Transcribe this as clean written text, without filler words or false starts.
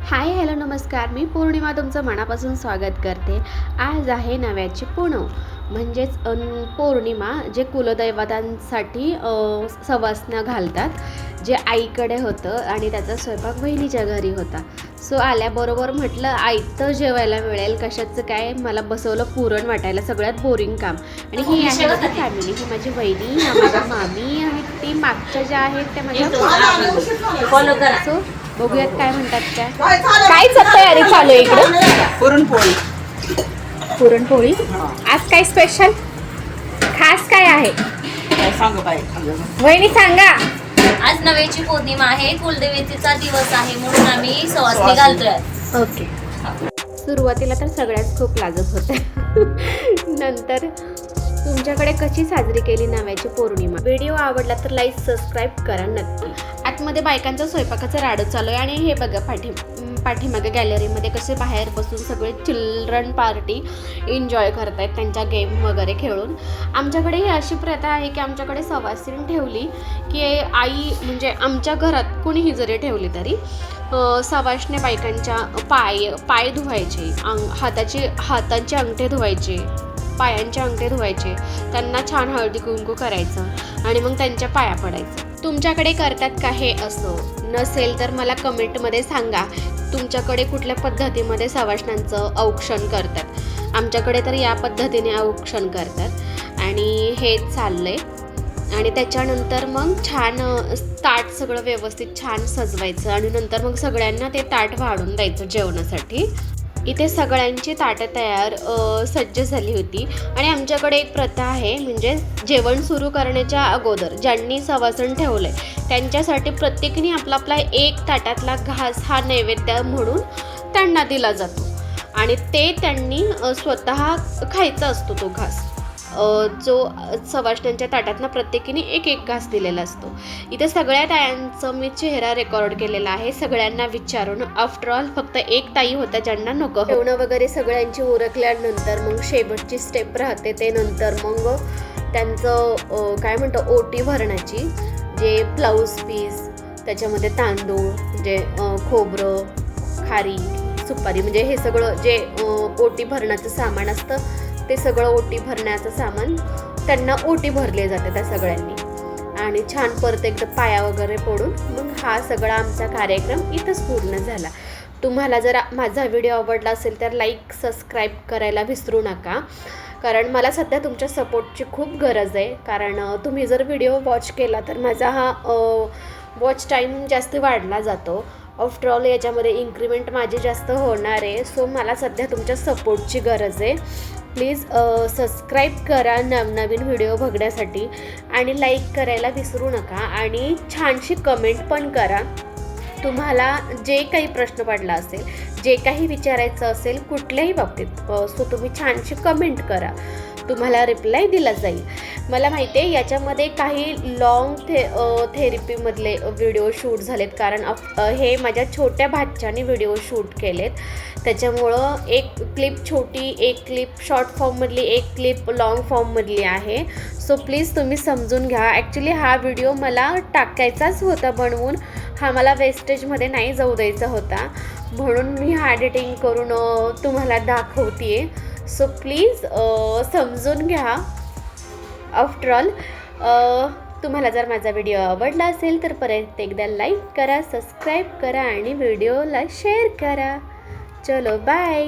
Hi hello नमस्कार, मी पौर्णिमा तुमचं मनापासून स्वागत करते. आज आहे नव्याची पुनव म्हणजेच पौर्णिमा, जे कुलदैवतांसाठी सवासण्या घालतात, जे आईकडे होतं आणि त्याचा स्वयंपाक बहिणीच्या घरी होता. सो आल्याबरोबर म्हटलं आईतं जेवायला मिळेल, कशाचं काय, मला बसवलं पुरण वाटायला, सगळ्यात बोरिंग काम. आणि ही आहे माझी फॅमिली, ही माझी वहिनी, हा माझा मामी आणि ती मागच्या ज्या आहेत त्या माझ्या. सो बघूयात काय म्हणतात त्या. काय तयारी चालू आहे इकडं? पुरणपोळी. पुरणपोळी. आज काय स्पेशल खास काय आहे? सांग काय वहिनी सांगा. आज नव्याची पौर्णिमा आहे, कुलदेवतेचा दिवस आहे म्हणून आम्ही सवासणी घालतोय. ओके. सुरुवातीला तर सगळ्याच खूप लाजत होत्या. नंतर तुमच्याकडे कशी साजरी केली नव्याची पौर्णिमा? व्हिडिओ आवडला तर लाईक सबस्क्राईब करा नक्की. आतमध्ये बायकांचा स्वयंपाकाचं राडं चालू आहे आणि हे बघा पाठीमागे गॅलरीमध्ये कसे बाहेर बसून सगळे चिल्ड्रन पार्टी एन्जॉय करतायत त्यांच्या गेम वगैरे खेळून. आमच्याकडे ही अशी प्रथा आहे की आमच्याकडे सवासीण ठेवली की आई, म्हणजे आमच्या घरात कुणीही जरी ठेवली तरी सवाष्णे बायकांच्या पाय धुवायचे, हाताचे अंगठे धुवायचे, पायांचे अंगठे धुवायचे, त्यांना छान हळदी कुंकू करायचं आणि मग त्यांच्या पाया पडायचं. तुमच्याकडे करतात का हे? असं नसेल तर मला कमेंटमध्ये सांगा, तुमच्याकडे कुठल्या पद्धतीमध्ये सवाष्णांचं औक्षण करतात. आमच्याकडे तर या पद्धतीने औक्षण करतात आणि हे चाललंय. आणि त्याच्यानंतर मग छान ताट सगळं व्यवस्थित छान सजवायचं आणि नंतर मग सगळ्यांना ते ताट वाढून द्यायचं जेवणासाठी. इथे सगळ्यांची ताटं तयार सज्ज झाली होती. आणि आमच्याकडे एक प्रथा आहे, म्हणजे जेवण सुरू करण्याच्या अगोदर ज्यांनी सवासण ठेवलं आहे त्यांच्यासाठी प्रत्येकीने आपला आपला एक ताटातला घास हा नैवेद्य म्हणून त्यांना दिला जातो आणि ते त्यांनी स्वतः खायचा असतो. तो घास जो सवाष्ण्यांच्या ताटातनं प्रत्येकीने एक एक घास दिलेला असतो. इथे सगळ्या तायांचं मी चेहरा रेकॉर्ड केलेला आहे सगळ्यांना विचारून. आफ्टर ऑल फक्त एक ताई होत्या ज्यांना नको. जेवणं वगैरे सगळ्यांची उरकल्यानंतर मग शेवटची स्टेप राहते, ते नंतर मग त्यांचं काय म्हणतं ओटी भरण्याची, जे ब्लाऊज पीस, त्याच्यामध्ये तांदूळ, म्हणजे खोबरं, खारी, सुपारी, म्हणजे हे सगळं जे ओटी भरण्याचं सामान असतं ते सगळं ओटी भरण्याचं सामान त्यांना ओटी भरले जाते त्या सगळ्यांनी. आणि छान परत एकदा पाया वगैरे पडून मग हा सगळा आमचा कार्यक्रम इथंच पूर्ण झाला. तुम्हाला जर माझा व्हिडिओ आवडला असेल तर लाईक सबस्क्राईब करायला विसरू नका, कारण मला सध्या तुमच्या सपोर्टची खूप गरज आहे. कारण तुम्ही जर व्हिडिओ वॉच केला तर माझा हा वॉच टाईम जास्त वाढला जातो. आफ्टर ऑल याच्यामध्ये इन्क्रीमेंट माझी जास्त होणार आहे. सो मला सध्या तुमच्या सपोर्टची गरज आहे. प्लीज सबस्क्राईब करा नवनवीन व्हिडिओ बघण्यासाठी आणि लाईक करायला विसरू नका आणि छानशी कमेंट पण करा. तुम्हाला जे काही प्रश्न पडला असेल, जे काही विचारायचं असेल कुठल्याही बाबतीत, सो तुम्ही छानशी कमेंट करा, तुम्हाला रिप्लाय दिला जाईल. मला माहिती आहे याच्यामध्ये काही लॉंग थेरपीमधले व्हिडिओ शूट झालेत, कारण हे माझ्या छोट्या भाच्याने व्हिडिओ शूट केलेत. त्याच्यामुळं एक क्लिप छोटी, एक क्लिप शॉर्ट फॉर्ममधली, एक क्लिप लॉंग फॉर्ममधली आहे. सो प्लीज तुम्ही समजून घ्या. ॲक्च्युली हा व्हिडिओ मला टाकायचाच होता बनवून, हा मला वेस्टेजमध्ये नाही जाऊ द्यायचा होता, म्हणून मी हा एडिटिंग करून तुम्हाला दाखवते आहे. सो प्लीज समजून घ्या. आफ्टर ऑल तुम्हाला जर माझा व्हिडिओ आवडला असेल तर परत एकदा लाईक करा, सबस्क्राईब करा आणि व्हिडिओला शेअर करा. चलो बाय.